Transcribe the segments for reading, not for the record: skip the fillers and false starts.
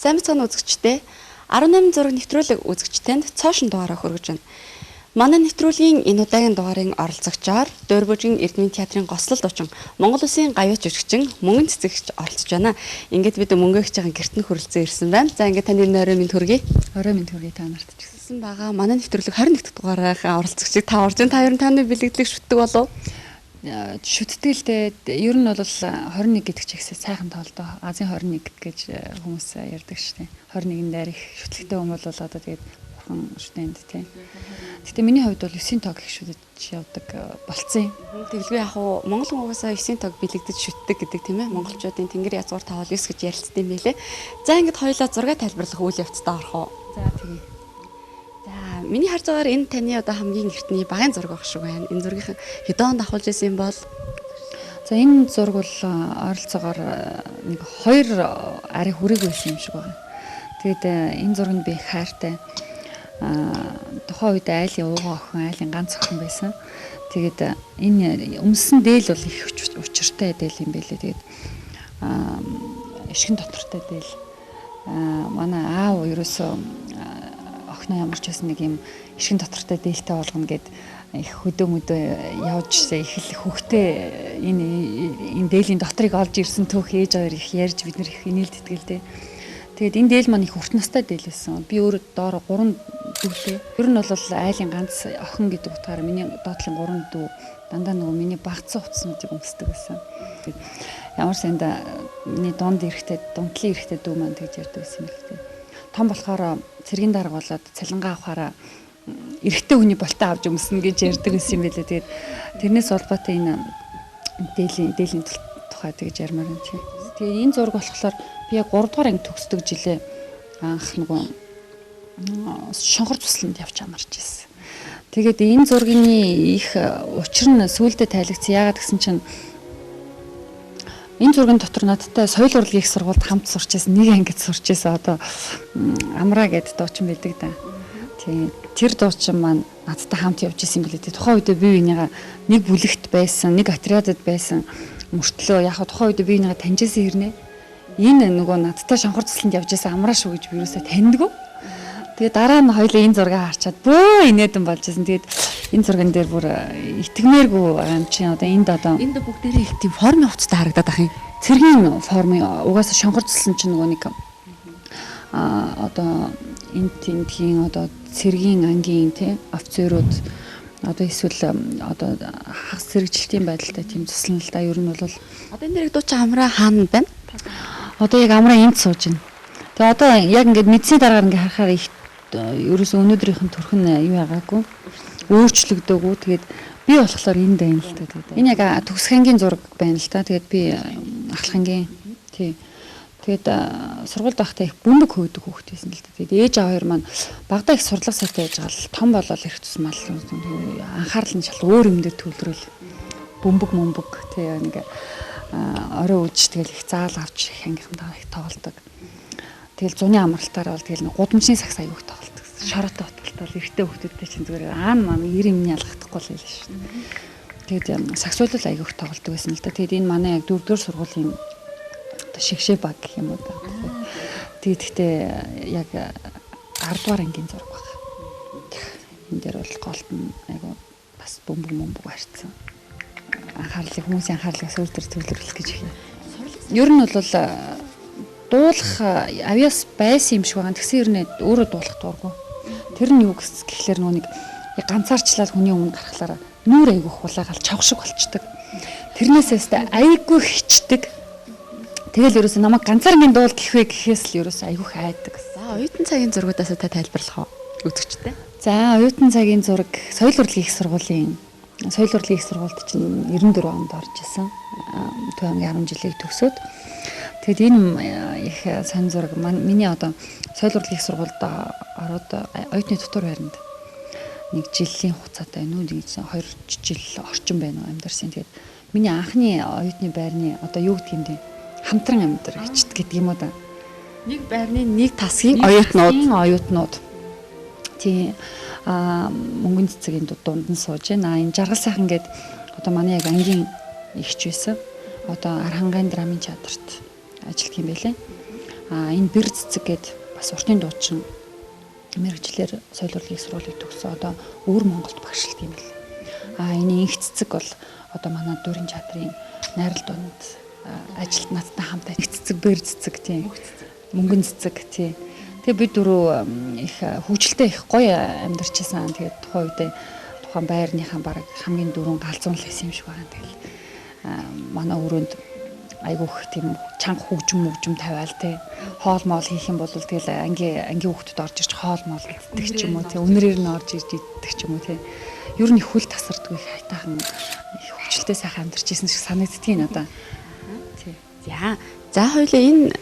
Сайн мэцхан үзэгчдээ 18 зураг нэвтрүүлэг үзэгчтэнд цоошин дугаараа хүргэж байна. Манай нэвтрүүлгийн энэ удаагийн дугаарын оролцогчоор Дөрвөжгийн Эрдмийн театрын гослол дучин Монгол Улсын гавьяа жүжигчин мөнгөн цэцэгч оролцож байна. Ингээд бид мөнгө хийж байгаа гэртэн хүрэлцэн ирсэн байна. За ингээд таны орой минь төргий. Орой минь төргий та нарт ч гэсэн байгаа. Манай нэвтрүүлэг 21 дахь дугаараа оролцогчийг та орж та хоёр таны бэлэгдлийг шүтдэг болов. Шүтдэг л дээ. Ер нь бол 21 гэдэг чигсээ сайхан тоолдоо. Азийн 21 гэж хүмүүс ярьдаг шүү дээ. 21-нд дээрх шүтлэгтэй хүмүүс бол одоо тэгээд бурхан шүтэнд тий. Гэтэ миний хувьд бол 9 тог их шүтэж явдаг болцсон юм. Тэгэлгүй яг уу Монгол угаасаа 9 тог бэлэгдэж шүтдэг гэдэг тийм ээ. Монголчуудын тэнгэр язгуур тавал 9 гэж ярилцдаг юм байлээ. За ингээд хоёулаа зураг тайлбарлах үйл явцтай орох уу. За тэгье. Миний харж байгаагаар энэ таны одоо хамгийн эртний багын зураг байх шиг байна. Энэ зургийг хэдэн онд авахулж ирсэн юм бол? За энэ зураг бол ойролцоогоор нэг 2 ари хүрээгүй байсан юм шиг байна. Тэгээд энэ зураг нь би хайртай. Тухайн үед айлын ууган охин, айлын ганц охин байсан. Тэгээд энэ өмсөн дээл бол их учиртай дээл юм байлээ. Тэгээд ишгэн дотортой дээл. Манай аав ерөөсөө охиноо ямар ч байсан нэг юм ишгэн дотортой дээлтэй болгоно гэд их хөдөө мөдөө явж их л хөвгтэй энэ дээлийн дотрыг олж ирсэн төөх ээж аваар их ярьж бид нар их инээлддэг л дээ. Тэгээд энэ дээл маань их урт настай дээл байсан. Би өөрөө доор 3 дүүтэй. Ер нь бол айлын ганц охин гэдэг утгаараа миний доотлын 3 дүү дандаа нөгөө миний багцсан утаснуудыг өмсдөг байсан. Ямар санда миний дунд эрэхтэй, дундлын эрэхтэй дүү маань тэгж ярьдаг байсан юм л дээ. Том болохоор цэргийн дарга болоод цалингаа авахаараа эрэгтэй хүний болтоо авч өмснө гэж ярьдаг байсан юм байлээ. Тэгээд тэрнээс улбаатай энэ дээлийн тухай тэгж ярмаар юм чи. Тэгээд энэ зураг болохоор би яг 3 дугаар анги төгсдөг жилээ анх нөгөө шонхор тусланд явж амарч ирсэн. Тэгээд энэ зургийн их учир нь сүүлдээ тайлгдсан. Яагаад гэсэн чинь энэ зургийн дотор надтай соёл урлагийн их сургуульд хамт сурч байсан. Нэг ангид сурч байсан. Одоо Амраа гэдэг дуучин байдаг да. Тийм. Тэр дуучин маань надтай хамт явж исэн юм билээ. Тухайн үед би энийгээ нэг бүлэгт байсан, нэг отрядад байсан. Мөртлөө яг тухайн үед би энийгээ таньжсэн хэрнээ. Энэ нөгөө надтай шонхор цэслэнд явж исэн Амраа шүү гэж би юусаа таньдгүй. Тэгээ дараа нь хоёлаа энэ зургийг харчаад бөө инээдэн болж исэн. Тэгээд энэ зурган дээр бүр итгэмээргүй юм чи одоо энд бүгдээрээ их тийм формын хувцастай харагдаад ах юм. Цэргийн формын угаасаа шонхор цэслэн чинь нөгөө нэг одоо энэ тентхийн одоо цэргийн ангийн тий офицерууд одоо эсвэл одоо хагас зэрэгжилтийн байдалтай тийм цэслэн л да. Ер нь бол одоо энэ дэрэг дуучин Амраа хаана байна? Одоо яг Амраа энд сууж байна. Тэгээ одоо яг ингээд мэдсийн дараагаар ингээд харахаар их ерөөсөө өнөөдрийнхэн төрхөн юу байгаагүй өөрчлөгдөөгүй. Тэгээд би болохоор энд байна л та. Энэ яг төгсхэнгийн зураг байна л та. Тэгээд би ахлахангийн тий. Тэгээд сургуульд байхдаа их бөмбөг хөөдөг хүүхэд байсан л та. Тэгээд ээж аав хоёр маань багада их сурлага сайтай байж байгаа л том болол их тусмал анхаарал нь шал өөр юм дээр төвлөрөл бөмбөг тий нэг орой үдж тэгэл их заал авч их ангийнхантайгаа их тоглодог. Тэгэл зуны амралтаар бол тэгэл гудамжны сагс аяг их тоглодог. Шороотой баталтал эрэгтэй хүүхдүүдтэй чинь зүгээр аан маань 90 минь ялгахдаггүй л байлаа шүү дээ. Тэгээд саксуулал аяг их тоглодог байсан л да. Тэгээд энэ манай яг 4-р сургуулийн одоо шигшээ баг гэх юм уу да. Тэгээд гэхдээ яг 10 дугаар ангийн зураг баг. Энэ дээр бол голд нь айгу бас бөмбөг харцсан. Хүмүүсийн анхаарлыг сүүл төр төвлөрүүлэх гэж байна. Ер нь бол дуулах авьяас байсан юм шиг байгаа. Тэгсэн хэрнээ өөрөө дуулах дурггүй. Тэр нь юу гэхлээр нөгөө нэг ганцаарчлал хүний өмнө гарахлаараа нүүр айгүйх хулаагаал чавх шиг болчдөг. Тэрнээсээ айгүй хичдэг. Тэгэл ерөөсөө намайг ганцааргийн дуул гэхвэ гэхээс л ерөөсөө айгүйх айдаг. За оюутан цагийн зургуудаас та тайлбарлах уу? Үзэгчтэй. За оюутан цагийн зураг соёл урлагийн их сургуулийн соёл урлагийн их сургуульд чинь 94 онд орж исэн. Түүний 10 жилийг төгсөөд тэгэд энэ их сайн зураг миний одоо соёл урлагийн их сургуульд ороод оюутны дотор байранд нэг жилийн хугацаатай нүү 2 жил орчим байна амьдарсан. Тэгээд миний анхны оюутны байрны одоо юу гэдэг юм бэ? Хамтран амьдарч гэдэг юм уу да. Нэг байрны нэг тасгийн оюутнууд. Тийм мөнгөн цэцгийн дунд нь сууж байна. Энэ жаргал сайхан гээд одоо манай яг ангийн ихч байсан. Одоо Архангайн драмын театрт ажилладаг юм байлээ. Энэ бэр цэцэг гээд бас уртын дуучин мэрэгчлэр соёл урлагийн сургуулийг төгссөн одоо өвөр Монголд багшилт юм бэл. Энэ инх цэцэг бол одоо манай дүүрэн чадрын найрал донд ажилт надтай хамт инх цэцэг, бэр цэцэг тийм. Мөнгөн цэцэг тийм. Тэгээ бид дөрөв их хөвгөлтэй их гоё амьдарч байсан. Тэгээд тухайн үедээ тухайн байрныхаа баг хамгийн дөрөв галзуун л байсан юм шиг байна. Тэгэл манай өрөөнд айгүйх тийм чанга хөгжим тавиал те хоол моол хийх юм бол тэгэл ангийн хүүхдүүд орж ирж хоол моол иддэг ч юм уу те үнэрээр нь орж ирж иддэг ч юм уу те ер нь их хүл тасардгүй хайтаахан хөвгөлтэй сайхан амьдарч исэн шиг санагддгийг надаа тий. За хоёлаа энэ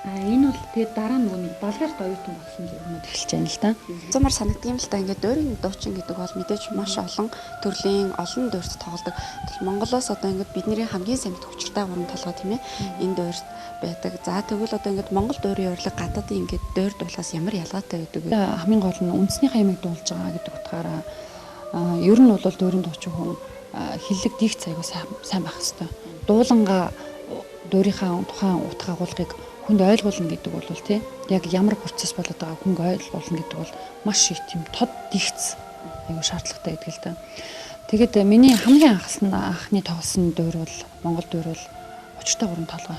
бол тэгээд дараа нөгөө нэг балгарт оюутан болсон юмуд эхэлж байна л да. Зумар санагддаг юм л та ингээд дөрийн дуучин гэдэг бол мэдээж маш олон төрлийн олон дуурьт тоглодог. Тэгэл Монголоос одоо ингээд бидний хамгийн сайн мэд хүчтэй гурван толгой тийм ээ энэ дуурьт байдаг. За тэгвэл одоо ингээд Монгол дуурийн урилга гадаадын ингээд дуурь дуулаас ямар ялгаатай байдаг вэ? Хамгийн гол нь үндснийхээ ямиг дуулж байгаа гэдэг утгаараа ер нь бол дуурийн дуучин хүн хиллэг дикц аягүй сайн байх хэвээр. Дуулангаа дуурийнхаа тухайн утга агуулгыг хүнд ойлгуулна гэдэг бол тий яг ямар процесс болоод байгааг хүнд ойлгуулна гэдэг бол маш их тийм тод дикц аюу шаардлагатай байдаг л да. Тэгээд миний хамгийн анхны тоглосон дуурь бол Монгол дуурь бол 33 толгой.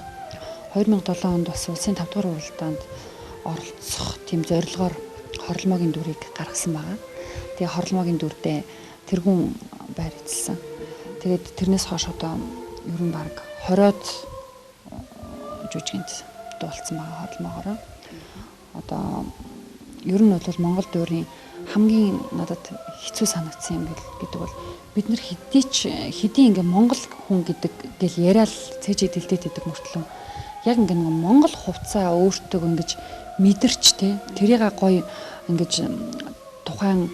2007 онд бас улсын 5 дугаар уралдаанд оролцох тийм зорилгоор хорломоогийн дүрийг гаргасан байгаа. Тэгээ хорломоогийн дүрдээ тэргүүн байр эзэлсэн. Тэгээд тэрнээс хойш одоо ер нь баг 20-од жүжигт дуулсан байгаа хорломоогоор. Одоо ер нь бол Монгол дуурийн хамгийн надад хэцүү санагдсан юм гэдэг бол бид нар хэдий ингээ Монгол хүн гэдэг гэл яриад цээжид дэлдээд идэг мөртлөө яг ингээ нэг Монгол хувцаа өөртөө ингэж мэдэрч те тэрийг гоё ингэж тухайн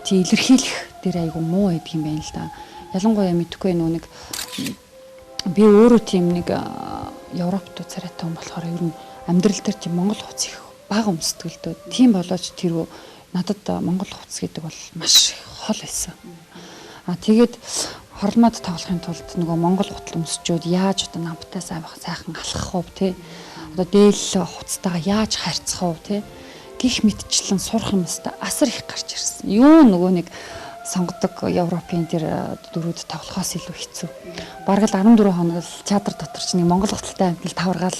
тий илэрхийлэх дээр айгу муу байдаг юм байна л да. Ялангуяа мэдхгүй нэг би өөрөө тийм нэг Европт царайтай хүн болохоор ер нь амьдрал дээр тийм Монгол хувц их бага өмсдөг л дөө. Тийм болооч тэр надад Монгол хувц гэдэг бол маш хол байсан. Тэгээд хорломоод тоглохын тулд нөгөө Монгол хутал өмсчүүд яаж одоо намтай сайхан алхах вэ те? Одоо дээл хувцтайгаа яаж харьцах вэ те? Гих мэдчлэн сурах юм өстой асар их гарч ирсэн. Юу нөгөө нэг сонгодог Европын тэр дөрүүд тоглохоос илүү хэцүү. Бараг л 14 хоног л театр дотор ч нэг Монгол хуталтай амтал таваргаал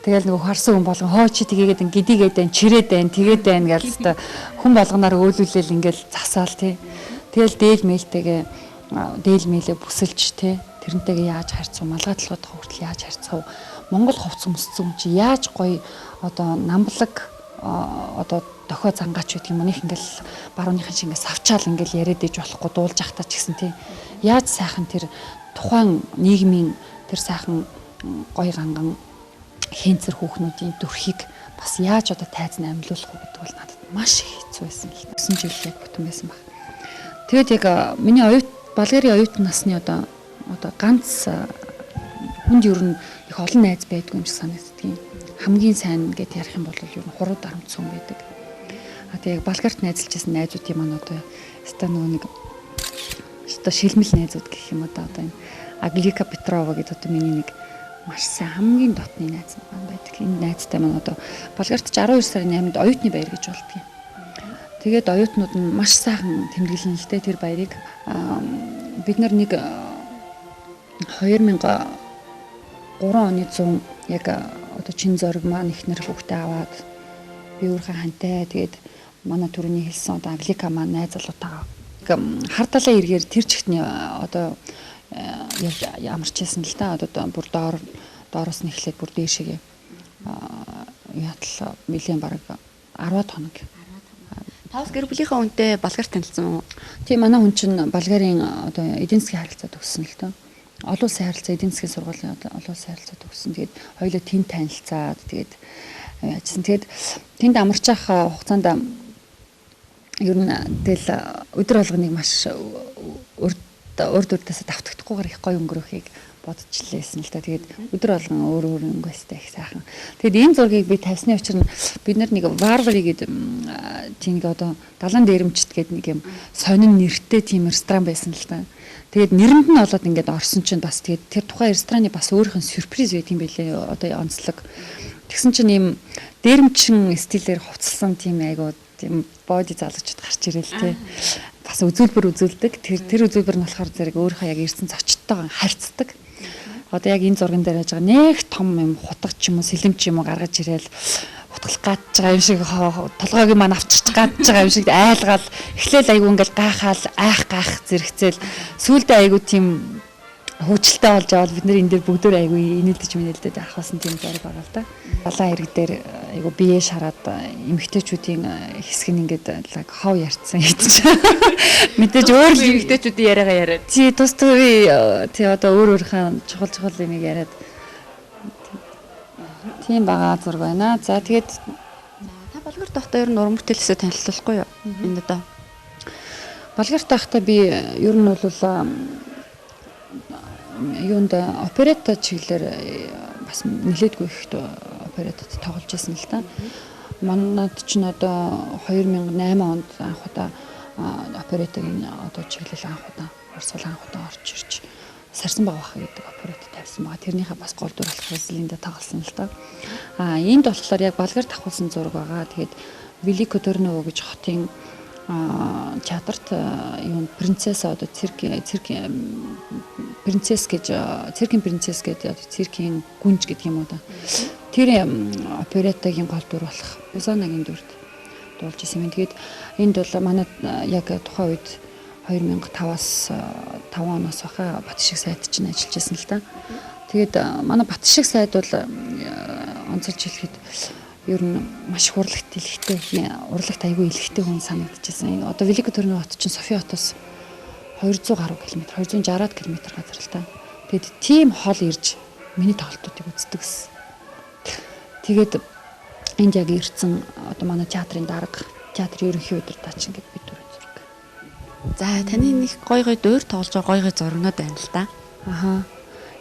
тэгэл нөгөө харсан хүн болгон хоо чи тгийгээд гидигээд байн чирээд байн тэгээд байн гэж өстой хүн болгоноор өөлүүлээл ингээл засаал тий. Тэгэл дээл мэлээ бүсэлж тий. Тэрнтэйгээ яаж харьцах вэ? Малгай толгойд хүртэл яаж харьцах вэ? Монгол хувц өмссөн чи яаж гоё одоо намблаг одоо дохой зангаач гэдэг юм уу нэг ингээл барууныхан шиг ингээд савчаал ингээл яриад иж болохгүй дуулж ахтаа ч гэсэн тий. Яаж сайхан тэр тухайн нийгмийн тэр сайхан гоё ганган хэнцэр хүүхнүүдийн дүрхийг бас яаж одоо тайзан амьлуулах вэ гэдэг бол надад маш их хэцүү байсан л да. 9 жил яг бүтэн байсан баг. Тэгээд яг миний Болгарын оюутан насны одоо ганц хүнд ер нь их олон найз байдгүй юм шиг санагддаг. Хамгийн сайн гэд ярих юм бол ер нь хуруу дарамтсан хүн байдаг. Тэгээ яг Болгарт найзалж байсан найзуудын маань одоо ста нөгөө нэг ста шилмэл найзууд гэх юм одоо энэ Аглика Петрова гэдэг одоо миний нэг маш сайн хамгийн дотны найз маань байдаг. Энэ найзтай маань одоо Болгарт 12 сарын 8-нд оюутны баяр гэж болдгоо. Тэгээд оюутнууд нь маш сайхан тэмдэглэн л дээ тэр баярыг бид нар нэг 2003 оны 100 яг одоо чин зориг маань ихнэр хүүхдээ аваад би өөрхөн хантай тэгээд манай төрөний хэлсэн одоо Аглика маань найз залуутайгаа хар талаа эргээр тэр чигтний одоо ямарчсэн л да одоо бүр доороос нь эхлээд бүр дээшээ ятал нэлийн бараг 10 хоног. Тавс гэр бүлийнхээ үнтэй Болгарт танилцсан уу? Тийм манай хүн чинь Болгарын одоо эдийн засгийн харилцаа төгссөн л дөө. Олон улсын харилцаа эдийн засгийн сургуулийн олон улсын харилцаа төгссөн. Тэгээд хоёулаа тэнд танилцаад тэгээд яажсан. Тэгээд тэнд амарч авах хугацаанд ер нь тэгэл өдөр болгоныг маш урд урдаас давтагдахгүйгээр их гоё өнгөрөхийг бодчихлээсэн л та. Тэгээд өдөр болгон өөр өөр өнгөстэй их сайхан. Тэгээд энэ зургийг би тавьсны учир нь бид нар нэг Варвари гэдэг тийм нэг одоо далайн дээрэмчт гэдэг нэг юм сонин нэртэй тийм ресторан байсан л та. Тэгээд нэрэнд нь болоод ингээд орсон чинь бас тэгээд тэр тухайн рестораны бас өөрийнх нь сюрприз байт юм байлээ. Одоо онцлог. Тэгсэн чинь ийм дээрэмчин стилээр хувцалсан тийм айгуу тийм боди залуучууд гарч ирэл тээ. Бас үзүүлбэр үзүүлдэг. Тэр үзүүлбэр нь болохоор зэрэг өөрийнхөө яг ирсэн зочдтойгоо харьцдаг. Одоо яг энэ зурган дээр яаж байгаа нэг том юм хутга ч юм уу сэлэм ч юм уу гаргаж ирээл утгалах гаж байгаа юм шиг толгойг маань авчирч гаж байгаа юм шиг айлгаал эхлээл айгу ингээл гайхаал айх зэрэгцээл сүүлдээ айгу тийм хөвчлөлтэй болж аваад бид нар энэ дээр бүгдөө айгу инээлдэж минэлдэж авахсан тийм зураг байгаа л да. Далайн ирэг дээр айгу бие шараад эмэгтэйчүүдийн хэсэг нь ингээд хов ярьцсан хэдэж. Мэдээж өөр л эмэгтэйчүүдийн яриагаа яриад. Тий тус тий одоо өөр өөрхөн чухал юмыг яриад. Тийм байгаа зураг байна. За тэгээд та Болгар дахта ер нь уран бүтээлээсээ танилцуулахгүй юу? Энд одоо Болгар дахта би ер нь бол юунд оперетта чиглэлээр бас нэлээдгүй их опереттад тоглож байсан л та. Манайд ч н одоо 2008 онд анх удаа опереттагийн одоо чиглэл анх удаа орж ирж Сарсан баг гэдэг оперетт тавьсан байгаа. Тэрнийхээ бас гол дүр болох Бразилинд тоглосон л та. Энд болохоор яг Болгар давхуулсан зураг байгаа. Тэгээд Велико Торново гэж хотын театрт юун принцесса одоо циркийн принцесс гэж циркийн принцесс гэдэг циркийн гүнж гэдэг юм уу да. Тэр опереттагийн гол дүр болох Узанагийн дүрд дуулж исэн юм. Тэгээд энд бол манай яг тухайн үед 2005-аас 5 оноос баха Батшиг сайд чинь ажиллаж байсан л та. Тэгээд манай Батшиг сайд бол онцолж хэлэхэд ер нь маш их урлагт илэгтэй, урлагт айгүй илэгтэй хүн санагдчихсан. Одоо Велико Торново хот чинь Софи хотоос 200 гаруй км, 260 км газар л та. Тэгэд тийм хол ирж миний тоглолтуудыг үздэг гэсэн. Тэгээд энд яг ирсэн одоо манай театрын дарга, театрын ерөнхий удирдаач ингээд бид дөрөв зураг. За таны нэг гой дуур тоглож байгаа гой зургнууд байна л да. Аха.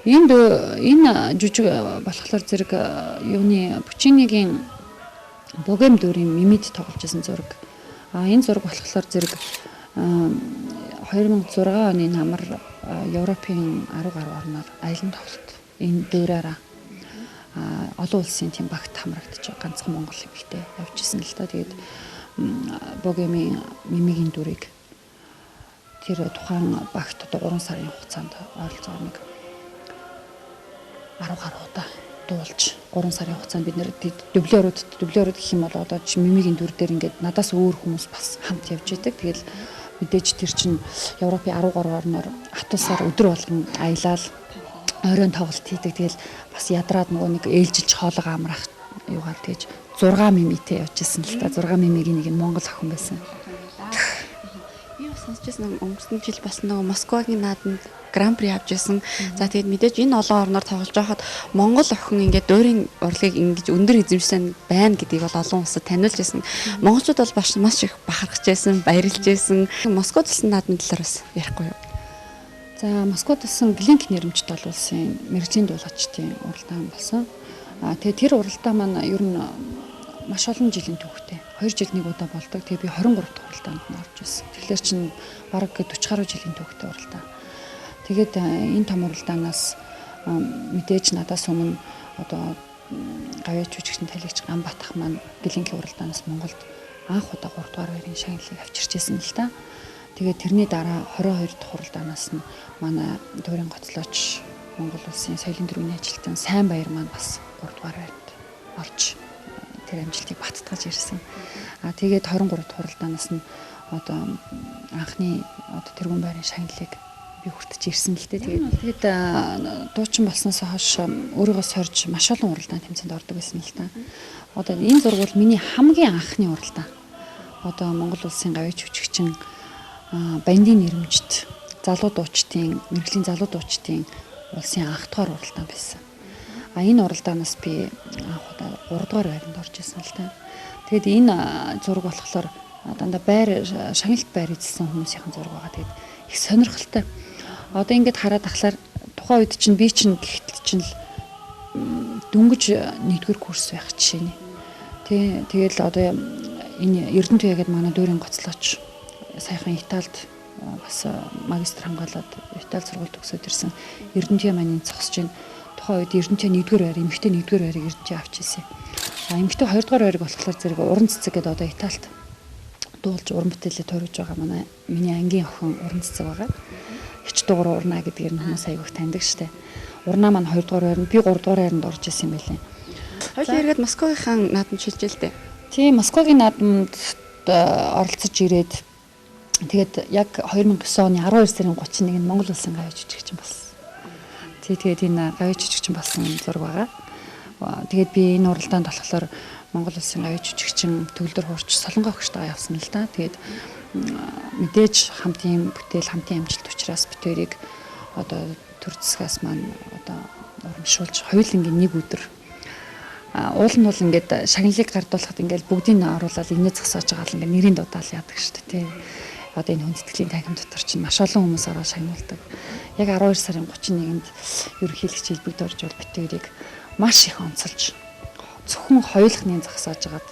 Энэ жүжиг болохоор зэрэг юуны Пучинигийн Богем дүүрийн мимид тоглож байсан зураг. Энэ зураг болохоор зэрэг 2006 оны намар Европын 10 гаруй орноор аялан тоглолт энэ дүүрээрээ олон улсын тийм багт хамрагдаж ганцхан Монгол хэмжээтэй явж исэн л та. Тэгээд Богемийн мимигийн дүүрийг тэр тухайн багт одоо 3 сарын хугацаанд ойролцоогоор нэг 10 гаруй удаа дуулж 3 сарын хугацаанд бид нэр дублерууд гэх юм бол одоо мимигийн дүр дээр ингээд надаас өөр хүмүүс бас хамт явж идэг. Тэгэл мэдээж тэр чинь Европын 10 гаруй орноор атусаар өдөр болгон аялал оройн тоглолт хийдэг. Тэгэл бас ядраад нөгөө нэг ээлжилж хоолоо амрах юугаар тэгж 6 мимитэй явж исэн л та. 6 мимигийн нэг нь Монгол охин байсан. Би бас сонсчихсан өнгөрсөн жил бас нөгөө Москвагийн нааданд гран-при авч ирсэн. За тэгээд мэдээж энэ олон орноор тоглож байхад Монгол охин ингээд дуурийн урлагийг ингэж өндөр эзэмшсэн байна гэдгийг бол олон улсад таниулж ирсэн. Монголчууд бол маш их бахархаж байсан, баярлж байсан. Москва тулсан наадмын талаар бас ярихгүй юу? За Москвад болсон Глинк нэрмжит олон улсын мэрэгжлийн дуулаачдын уралдаан болсон. Тэгээд тэр уралдаан маань ер нь маш олон жилийн түүхтэй. 2 жил нэг удаа болдог. Тэгээд би 23 дахь уралдаанд нь орж ирсэн. Тэгэхээр чинь бараг 40 гаруй жилийн түүхтэй уралдаан. Тэгээд энэ том уралдаанаас мэдээж надаас өмнө одоо гавьяа жүжигчдийн талигч Гамбат ах маань Глинкийн уралдаанаас Монголд анх удаа 3 дугаар байрын шагналыг авчирч ирсэн л та. Тэгээд тэрний дараа 22 дахь уралдаанаас нь манай дуурийн гоцлооч Монгол улсын соёлын төрийн ажилтан Сайн Баяр маань бас 3 дугаар байранд орж тэр амжилтыг баттгаж ирсэн. Тэгээд 23 дахь уралдаанаас нь одоо анхны одоо тэргүүн байрын шагналыг би хүртэж ирсэн л дээ. Тэгээд дуучин болсноос хойш өөрийгөө сорж маш олон уралдаан тэмцээнд ордог байсан л та. Одоо энэ зураг бол миний хамгийн анхны уралдаан. Одоо Монгол улсын гавьяа жүжигчин бандын нэрмжит залуу дуучдын мэрэгжлийн залуу дуучдын улсын анх дугаар уралдаан байсан. Энэ уралдаанаас би анх удаа 3 дугаар байранд орж исэн л та. Тэгээд энэ зураг болохоор дандаа байр шагналт байр эзэлсэн хүмүүсийн зураг байгаа. Тэгээд их сонирхолтой. Одоо ингэж хараад ахлаар тухайн үед чинь би чинь гэхдээ чинь л дөнгөж 1-р курс байх жишээ нь. Тий. Тэгэл одоо энэ Эрдэнэтуяа гэдэг манай дүүрэн гоцлооч саяхан Италид бас магистр хамгаалаад Итали сургууль төгсөөд ирсэн. Эрдэнэтуяа маань зогсож байна. Тухайн үед Эрдэнэтуяа 1-р байр, эмэгтэй 1-р байрыг Эрдэнэтуяа авч ирсэн. Эмэгтэй 2-р байрыг болохоор зэрэг уран цэцэг гэдэг одоо Италид дуулж уран бүтээлээ төрөж байгаа миний ангийн охин уран цэцэг байгаа. Хич дугаар урнаа гэдгээр нь хүмүүс аяг их таньдаг штэ. Урнаа маань 2-р байр нь би 3-р байранд орж исэн юм байлээ. Хоёул эргээд Москвагийн наадамд шилжээ л дээ. Тийм, Москвагийн наадамд оролцож ирээд тэгээд яг 2009 оны 12 сарын 31-нд Монгол улсын гавьяа жүжигчин болсон. Тэгээд энэ гавьяа жүжигчин болсон зураг байгаа. Тэгээд би энэ уралдаанд болохоор Монгол улсын гавьяа жүжигчин төгөлдөр хуурч Солонгоо өгчтэйгээ явсан л да. Тэгээд мэдээж хамтын бүтээл, хамтын амжилт учраас битэрийг одоо төр засгаас маань одоо урамшуулж хоёулангийн нэг өдөр уул нь бол ингээд шагналыг гардуулахад ингээд бүгдийг нь оруулаад инээ зогсоож байгаа л ингээд нэрийн дудаал яадаг шүү дээ тий. Одоо энэ хүндэтгэлийн танхим дотор чинь маш олон хүмүүс ороод шагнуулдаг. Яг 12 сарын 31-нд ерөнхийлөгч хэлбэгд орж бол битэрийг маш их онцолж зөвхөн хоёулахны зогсоож агаад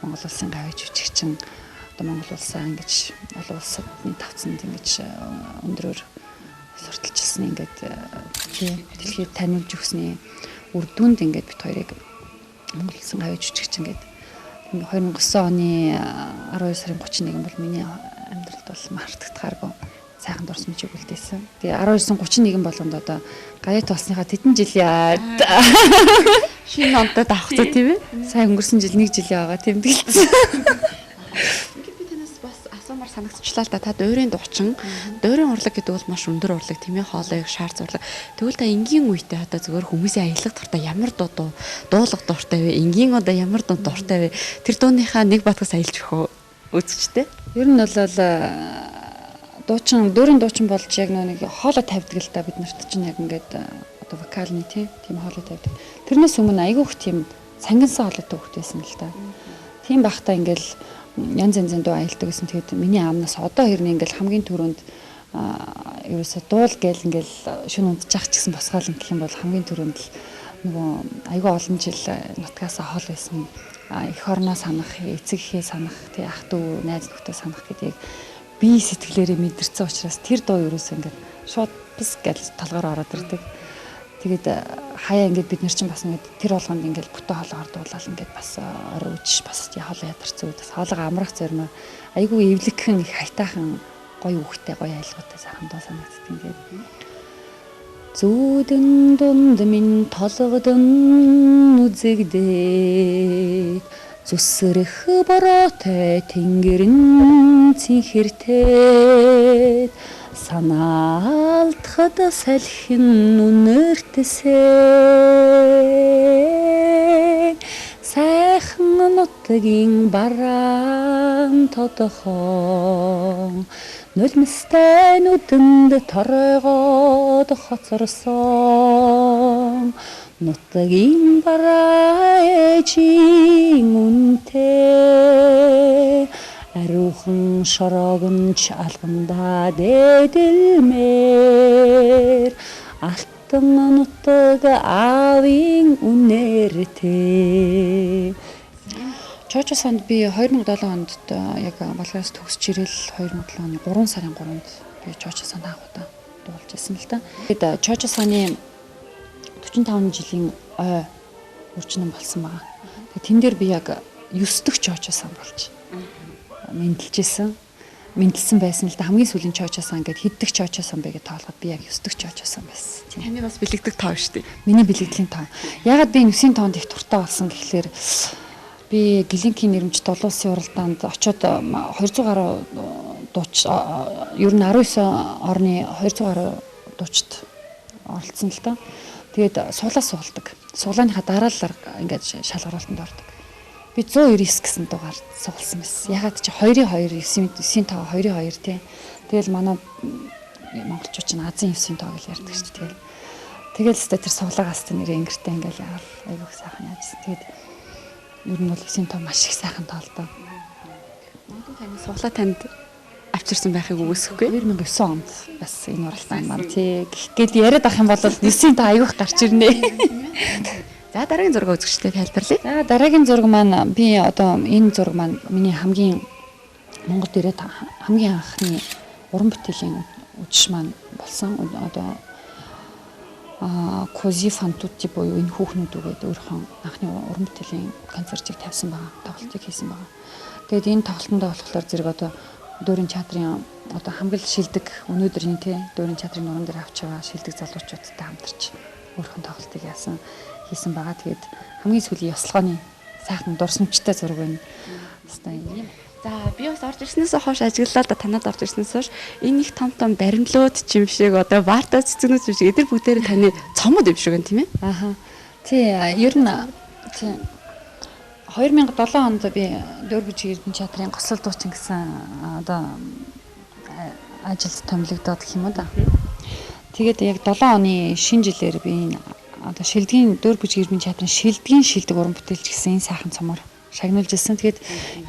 Монгол улсын гавьяа жүжигчин одоо Монгол улсаа ингэж олон улсуудын тавцанд ингэж өндрөөр сурталчилсан ингээд дэлхийд таниулж өгсөний үр дүнд ингээд бит хоёрыг Монгол улсын гавьяа жүжигчин ингээд 2009 оны 12 сарын 31 бол миний амьдралд бол мартагдахааргүй сайхан дурс мжиг үлдээсэн. Тэгээ 1931 болгонд одоо гавьяат болсныхаа тэдэн жилийн Шинэ онтой давах зү тийм ээ. Сайн өнгөрсөн жил 1 жилийн байгаа тийм гэлцсэн. Ингээд би танаас бас асуумар санагдчихлаа л да. Та дуурийн дуучин. Дуурийн урлаг гэдэг бол маш өндөр урлаг тийм ээ. Хоолой шаар зурлаг. Тэгвэл та энгийн үедээ одоо зөвхөн хүмүүсийн аялах дуртай ямар дуулах дуртай вэ? Энгийн одоо ямар дуртай вэ? Тэр дууныхаа нэг батгаас аялж өгөх үзэгчтэй. Ер нь бол дуурийн дуучин болж яг нэг хоолой тавьдаг л да бид нарт чинь яг ингээд одоо вокалны тийм хоолой тавьдаг. Тэрнээс өмнө айгүйх тийм сангинсан хоолойтой хөвгт байсан л да. Тийм бахта ингээл янз янзын дуу аялдаг гэсэн. Тэгээд миний аамнаас одоо хэрнээ ингээл хамгийн түрүүнд ерөөсө дуул гээл ингээл шүн унтчих ч гэсэн босгаал гэх юм бол хамгийн түрүүнд л нөгөө айгүй олон жил нутгаасаа хоол байсан. Эх орноо санах, эцэг эхээ санах, тий ах дүү, найз нөхдөд санах гэдгийг би сэтгэлээрээ мэдэрсэн учраас тэр дуу ерөөсөө ингээд шууд бис гэж толгоор ороод ирдэг. Тэгээд хаяа ингээд бид нар чинь бас ингээд тэр болгонд ингээд бүтэн хоолоор дуулаад ингээд бас орой үжиж бас хоолоо ядарсан үед бас хоолоо амрах зоримоор айгүй эвлэгхэн их хайтаахан гоё үхтэй гоё айлгуутай сайхан дуу санагддаг ингээд. Зүүдэн дунд минь толгодон үзэгдээ зүсрэх бороотой тэнгэрэн цэнхэртэй санаалтхад салхин үнэртэсээ сайхан нутгийн бараан тодхон нулимстай нүдэнд торойгоод хоцорсон нутгийн бараа ээжийн үнтэй ариухан шорогонч алгандаа дэдэлмээр алтан нутаг аавын үнээртэй. Чочо санд би 2007 онд яг Болгороос төгсч ирэл 2007 оны 3 сарын 3-нд би Чочо санд анхудаа дуулж ирсэн л та. Тэгээд Чочо саны 45 жилийн ой үржинэн болсон байгаа. Тэгээд тэн дээр би яг 9 дэх Чочо сан болж мэдлжсэн байсан л да. Хамгийн сүүлийн Чочо сан гэдэг хэддэх Чочо сан бэ гэж тоолоход би яг 9 дэх Чочо сан байсан. Таны бас бэлэгдэх тоо шүү дээ. Миний бэлэгдлийн тоо. Ягаад би 9-ийн тоонд их туртаа болсон гэхлээр би Гэлэнгийн нэрмжит олон улсын уралдаанд очиод 200 гаруй дууч ер нь 19 орны 200 гаруй дуучид оролцсон л та. Тэгээд суулдаг. Суулааныхаа дараалал ингээд шалгаруултанд ордог. Би 199 гэсэн дугаар суулсан байсан. Ягаад чи 2-2 9-ийн тоо 2-2 тий. Тэгэл манай монголчууд ч Азийн 9-ийн тоо гэж ярьдаг шүү дээ. Тэгэл өстэй тэр суулаагаас тэр нэрээ ингэртэй ингээл яавал айгуух сайхан яажсэн. Тэгээд ер нь бол 9-ийн тоо маш их сайхан тоолдоо. Таны суулаа танд авчирсан байхыг үгүйсэхгүй. 2009 онд бас энэ уралдаан маань тий гэхэд яриад ах юм бол 9-ийн та аягүй гарч ирнэ. За дараагийн зураг үзэгчтэй тайлбарлая. За дараагийн зураг маань би одоо энэ зураг маань миний хамгийн Монголд ирээд хамгийн анхны уран бүтээлийн үжиш маань болсон. Одоо Кози фантути буюу энэ хүүхнүүд үгээд өөрийнхөө анхны уран бүтээлийн концертыг тавьсан байгаа, тоглолтыг хийсэн байгаа. Тэгээд энэ тоглолтонд болохоор зэрэг одоо дүүрэн театрын одоо хамгийн шилдэг өнөөдрийн дүүрэн театрын нуран дээр авч байгаа шилдэг залуучуудтай хамтарч өөрийнхөө тоглолтыг хийсэн байгаа. Тэгээд хамгийн сүүлийн ёслогооны сайхан дурсамжтай зураг байна. Хэвээ юм. За би бас орж ирснээс хойш ажиглалаа да танад орж ирснээс хойш энэ их том баримлууд чимшээг одоо варта цэцгнүүд чимшээг эдгээр бүгдээр таны цомод юм шиг байна тийм ээ. Ааха. Тий ер нь тий 2007 онд би Дөрвөж Эрдэнэ театрын гослол дуучин гэсэн одоо ажилд томилогдоод гэх юм уу да. Тэгээд яг 7 оны шинэ жилээр би энэ одоо шилдгийн Дөрвөж Эрдэнэ театрын шилдгийн шилдэг уран бүтээлч гэсэн энэ сайхан цомоор шагнуулж ирсэн. Тэгээд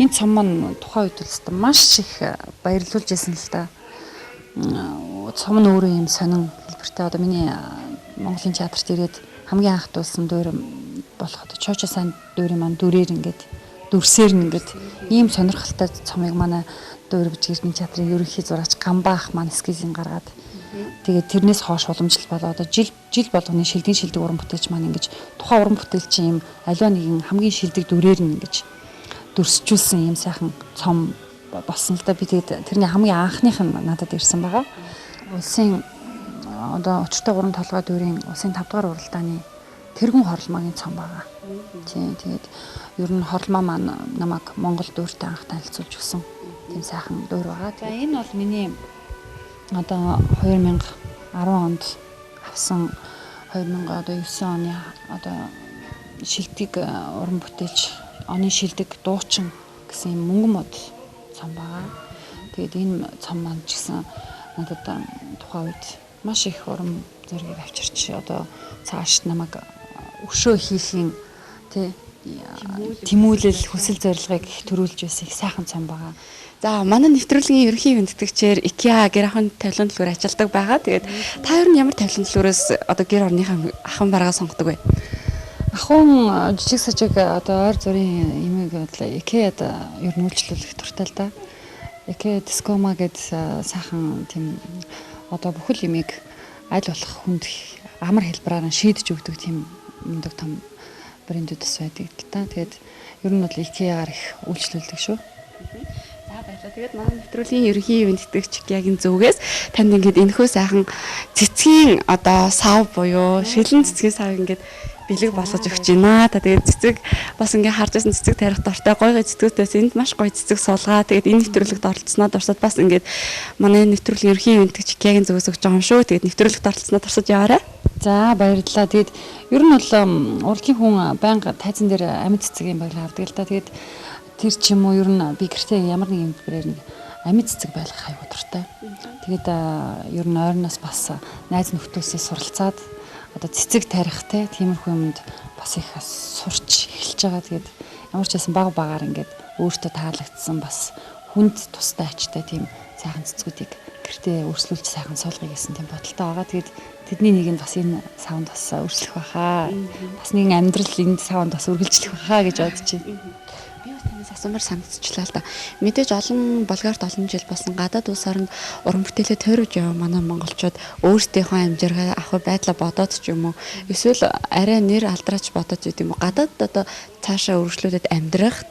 энэ цом маань тухайн үед л маш их баярлуулж ирсэн л та. Цом нь өөрөө юм сонин хэлбэртэй. Одоо миний Монголын театрт ирээд хамгийн анх дуулсан дүр болох одоо Чочо сан дүрийн маань дүрээр ингээд дүрсээр нь ингээд ийм сонирхолтой цомыг манай Дөрвөж Эрдэнэ театрын ерөнхий зураач Гамбаах маань эскизing гаргаад тэгээд тэрнээс хойш уламжлал болоо одоо жил болгоны шилдэг уран бүтээлч маань ингэж тухайн уран бүтээлчийн юм аливаа нэгэн хамгийн шилдэг дүрээр нь ингэж дүрсчүүлсэн юм сайхан цом болсон л да. Би тэгээд тэрний хамгийн анхных нь надад ирсэн байгаа. Улсын одоо очиртой гурван толгой дүрийн улсын 5 дугаар уралдааны тэргүүн хорлмаагийн цом байгаа. Тийм тэгээд ер нь хорлмаа маань намайг Монгол дүртэй анх танилцуулж өгсөн тийм сайхан дүр байгаа. За энэ бол миний одоо 2010 онд авсан 2009 оны одоо шилдэг уран бүтээлч оны шилдэг дуучин гэсэн юм мөнгөн мод цом байгаа. Тэгээд энэ цом маань ч гэсэн надад тухайн үед маш их уран зургийг авчирч одоо цааш намайг өшөө хийхийн тэмүүлэл хүсэл зорилгыг төрүүлж байсан их сайхан цом байгаа. За манай нэвтрүүлгийн ерөнхий хүндэтгэгчээр IKEA гэр ахуйн тавилан дэлгүүр ажилладаг байгаа. Тэгээд та ер нь ямар тавилан дэлгүүрээс одоо гэр орныхаа ахуйн бараа сонгодог вэ? Ахуйн жижиг сажиг одоо ойр зүрийн имийг бодлоо IKEA-д ер нь үйлчлүүлэх дуртай л да. IKEA Discoma гэдэг сайхан тийм одоо бүхэл имийг аль болох хүнд амар хэлбэрээр шийдэж өгдөг тийм мундаг том брэндүүдс байдаг л та. Тэгээд ер нь бол IKEA-гаар их үйлчлүүлдэг шүү. Тэгээд манай нэвтрүүлгийн ерөнхий хүндэтгэгч IKEA-гийн зүгээс танд ингээд энэхүү сайхан цэцгийн одоо сав буюу шилэн цэцгийн сав ингээд бэлэг болгож өгч байна. Тэгээд цэцэг бас ингээд харж байсан цэцэг тарих дортой гоё цэцгүүдээс энд маш гоё цэцэг суулгаа. Тэгээд энэ нэвтрүүлэгт оролцсноо дурсаад бас ингээд манай нэвтрүүлгийн ерөнхий хүндэтгэгч IKEA-гийн зүгээс өгч байгаа юм шүү. Тэгээд нэвтрүүлэгт оролцсноо дурсаж яваарай. За баярлалаа. Тэгээд ер нь бол урлагийн хүн байнга тайзан дээр амьд цэцгийн баялаг авдаг л да. Тэгээд тэр ч юм уу ер нь би гэртээ ямар нэгэн хэлбэрээр нэг амьд цэцэг байлгах аюу дуртай. Тэгээд ер нь ойрноос бас найз нөхдөөсөө суралцаад одоо цэцэг тарих тиймэрхүү юмд бас их сурч эхэлж байгаа. Тэгээд ямар ч байсан багаар ингээд өөртөө таалагдсан бас хүнд тустай ачтай тийм сайхан цэцгүүдийг гэртээ өрсөлдүүлж сайхан суулгая гэсэн тийм бодолтой байгаа. Тэгээд тэдний нэг нь бас энэ саунд бас өршлөх баха. Бас нэгэн амьдрал энэ саунд бас үргэлжлэх баха гэж бодож байна. Би бас танаас асуумаар санагдчихлаа л да. Мэдээж олон Болгарт олон жил болсон гадаад улс оронд уран бүтээлээ тойрож яваа манай монголчууд өөрсдийнхөө амжиргаа авах байдлаа бодоод ч юм уу эсвэл арай нэр алдраач бодоод ч юм уу гадаад одоо цаашаа өргөжлүүлээд амьдрах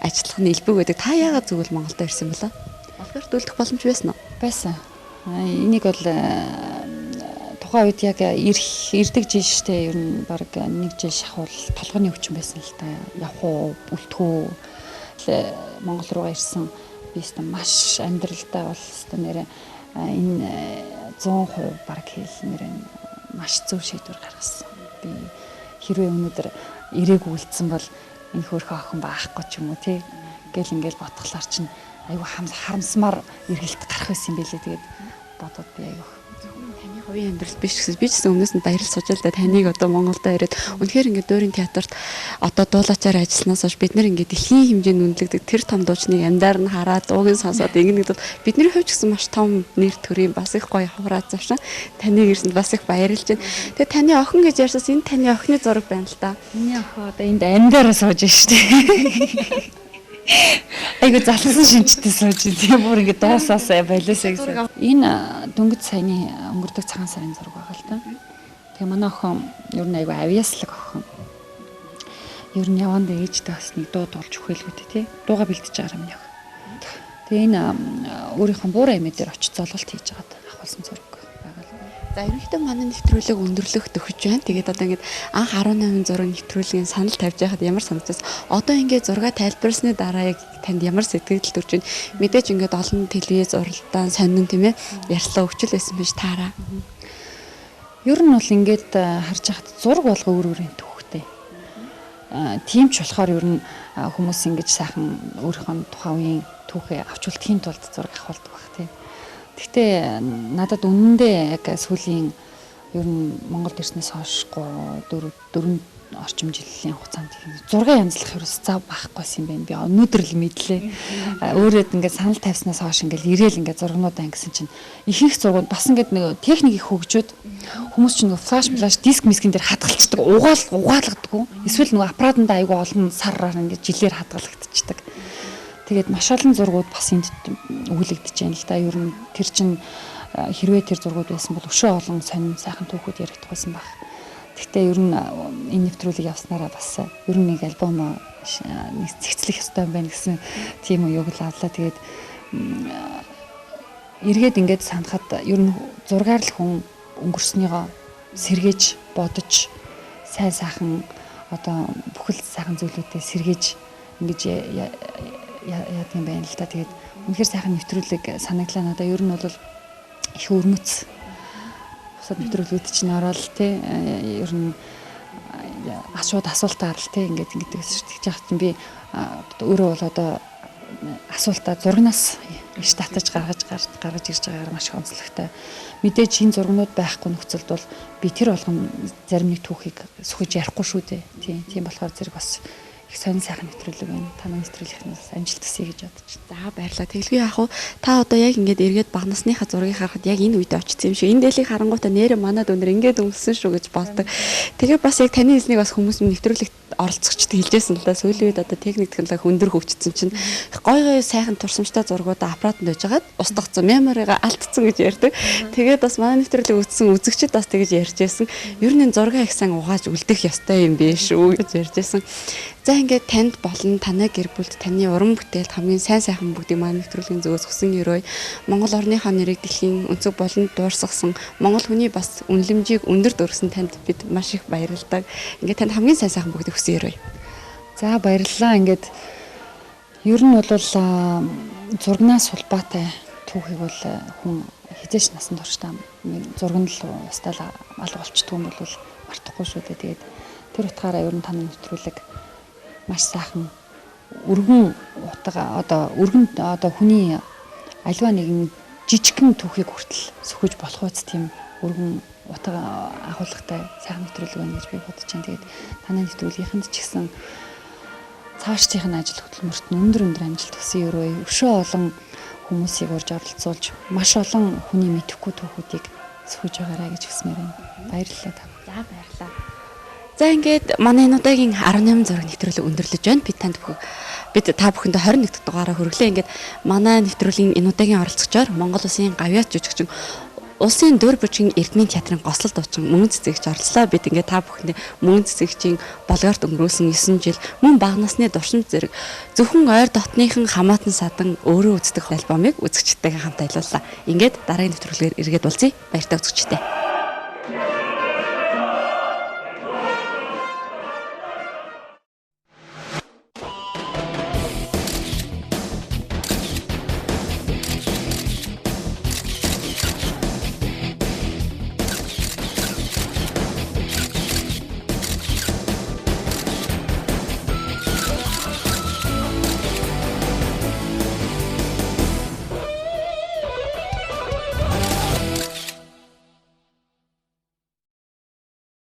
ажиллах нь илбэг байдаг. Та яагаад зөвхөн Монголд ирсэн бэлээ? Болгарт үлдэх боломж байсан уу? Байсан. Энийг бол тухайн үед яг ирдэг жил штэ ер нь баг нэг жил шахвал толгойн өвчин байсан л та. Явах уу, үлдэх үү. Монгол руугаа ирсэн би өстө маш амьдралдаа бол өстө нэрээ энэ 100% баг хэл нэрээ маш зөв шийдвэр гаргасан. Би хэрвээ өнөөдөр ирээгүй үлдсэн бол энэ хөөрхөн охин баахгүй ч юм уу гэл ингээл ботглоор чинь аюу харамсмаар эргэлт гарах байсан юм билээ. Тэгээд бодоод би аюу хувийн амьдрал биш гэсэн би ч гэсэн өмнөөс нь баярлж сууж л да таныг одоо Монголдо ирээд үнэхээр ингээд Дүүрийн театрт одоо дуулаачаар ажилласнаас хойш бид нар ингээд дэлхийн хэмжээнд үнэлэгдэх тэр том дуучныг амдаар нь хараад дууг нь сонсоод ингэнэ гэдэг бидний хувьд ч гэсэн маш том нэр төрийн бас их гоё хавраа завшин таныг ирсэнд бас их баярлж байна. Тэгээ таны охин гэж ярьсаас энэ таны охины зураг байна л да. Миний охин одоо энд амдаараа сууж штэ. Айгу залсан шинжтэй сууж тийм бүр ингэ дуусаасаа байлаасаа гэсэн. Энэ дөнгөж саяны өнгөрдөг цагаан сарын зураг байгаа л да. Тэгээ манай охин ер нь айгу авьяаслаг охин. Ер нь яванда ээжтэй бас нэг дуу дуулж өгөөлгүүд тий. Дууга бэлдэж байгаа юм яг. Тэгээ энэ өөрийнхөө буурай эмээ дээр очиж золголт хийж байгаад авахулсан зураг байгаа л. За ерөнхийдөө манай нэвтрүүлэг өндөрлөх төгсөж байна. Тэгээд одоо ингээд анх 18 зураг нэвтрүүлгийн санал тавьж байхад ямар санагдаж байна? Одоо ингээд зураг тайлбарласны дараа яг танд ямар сэтгэл төрж байна? Мэдээж ингээд олон телевиз уралдаан сонин тийм ээ ярьслаа өгчл байсан биш таараа. Ер нь бол ингээд харж байхад зураг болго өөр өөрийн төвхтэй. Тийм ч болохоор ер нь хүмүүс ингэж сайхан өөрийнхөө тухайн үеийн түүхээ авч үлдэхийн тулд зураг авахулдаг баг тийм. Гэхдээ надад үнэндээ яг сүүлийн ер нь Монголд ирснээс хойш 4 орчим жилийн хугацаанд зураг янзлах ерөөс зав багахгүйсэн юм байна. Би өнөөдөр л мэдлээ. Өөрөө ингээд санал тавьснаас хойш ингээд ирээл ингээд зургнуудаа ангисан чинь ихэнх зургууд бас ингээд нэг техник их хөгжөөд хүмүүс чинь нэг флаш диск мискин дээр хадгалцдаг, угаалгадаггүй. Эсвэл нэг аппаратанда айгүй олон сараар ингээд жилээр хадгалагдчихдаг. Тэгээд маш олон зургууд бас энд өгүүлэгдэж байна л да. Ер нь тэр чин хэрвээ тэр зургууд байсан бол өшөө олон сонин сайхан түүхүүд яригдах байсан баг. Гэхдээ ер нь энэ нэвтрүүлэг явснараа бас ер нь нэг альбом нэг зэгцлэх ёстой юм байна гэсэн тийм үеийг л авлаа. Тэгээд эргээд ингээд санахад ер нь зургаар л хүн өнгөрснийгоо сэргээж бодож сайн сайхан одоо бүхэл сайхан зүйлүүдээ сэргээж ингэж яадаг юм байна л да. Тэгээд үнэхээр сайхан нэвтрүүлэг санагдлаа надаа. Ер нь бол их өрмөц бусад нэвтрүүлгүүд чинь ороод тий ер нь асуултаар л тий ингэж тэгж яах чинь би өөрөө бол одоо асуултаа зургнаас иш татаж гаргаж ирж байгаагаар маш их онцлогтой. Мэдээж энэ зургнууд байхгүй нөхцөлд бол би тэр болгон зарим нэг түүхийг сүхэж ярихгүй шүү дээ. Тийм болохоор зэрэг бас их сонин сайхан нэвтрүүлэг байна. Танай нэвтрүүлгийнхнээс амжилт хүсье гэж бодож байна. За баярлалаа. Тэгэлгүй яах вэ? Та одоо яг ингээд эргээд багнасныхаа зургийг харахад яг энэ үедээ очсон юм шиг. Энэ дээлийг харангуйтаа нэрээ манад өнөр ингээд өнгөсөн шүү гэж боддог. Тэгээ бас яг таны хэлснийг бас хүмүүс нэвтрүүлэгт оролцогчд хэлжсэн л да. Сүүлийн үед одоо техник технологи өндөр хөгжсөн чинь гой сайхан турсамжтай зургуудаа аппаратанд байжгаад устгацсан, меморига алдсан гэж ярьдаг. Тэгээд бас манай нэвтрүүлэг үзсэн үзэгчид бас тэгэж ярьжсэн. Ер нь зургаа их сайн угааж үлдэх ёстой юм биш үү гэж ярьжсэн. За ингээд танд болон танай гэр бүлд таны уран бүтээлд хамгийн сайн сайхан бүгдийг манай нэвтрүүлгийн зүгээс хүсэн өрөө Монгол орныхоо нэрийг дэлхийн өнцөг болон дуурсгасан Монгол хүний бас үнэлэмжийг өндөр дөргсөн танд бид маш их баярлалаа. Ингээд танд хамгийн сайн сайхан бүгдийг хүсэн өрөө. За баярлалаа. Ингээд ер нь бол зургнаас сулбаатай түүхийг бол хүн хизээш насан туршдаа зурган л устал алга болчдөг юм бол мартахгүй шүү дээ. Тэгээд тэр утгаараа ер нь таны нэвтрүүлэг маш сайхан өргөн утга одоо өргөнд одоо хүний альва нэгэн жижигхэн түүхийг хүртэл сөхөж болох үст тийм өргөн утга агуулгатай сайхан нэвтрүүлэг байна гэж би бодож байна. Тэгээд танай нэвтрүүлгийнхэнд ч гэсэн цаашдынх нь ажил хөдөлмөрт өндөр амжилт хүсье өрөө. Өшөө олон хүмүүсийг урьж оролцуулж маш олон хүний мэдэхгүй түүхүүдийг сөхөж байгаарай гэж хүсмээр байна. Баярлалаа та. За баярлалаа. За ингээд манай энэ удаагийн 18 зураг нэвтрүүлэг өндөрлөж байна. Бид та бүхэндээ 21 дахь дугаараа хүргэлээ. Ингээд манай нэвтрүүлгийн энэ удаагийн оролцогчоор Монгол Улсын гавьяат жүжигчин Улсын Дөр бүжгийн Эрдэнэ театрын гослол дуучин Мөн Цэцэгч орлоо. Бид ингээд та бүхэндээ Мөн Цэцэгчийн болгоорт өнгөрүүлсэн 9 жил мөн бага насны дуршимж зэрэг зөвхөн ойр дотныхан хамаатан садан өөрөө үздэг альбомыг үзэгчдтэйгээ хамт аялууллаа. Ингээд дараагийн нэвтрүүлгээр эргээд уулзъя. Баяртай үзэгчтэй.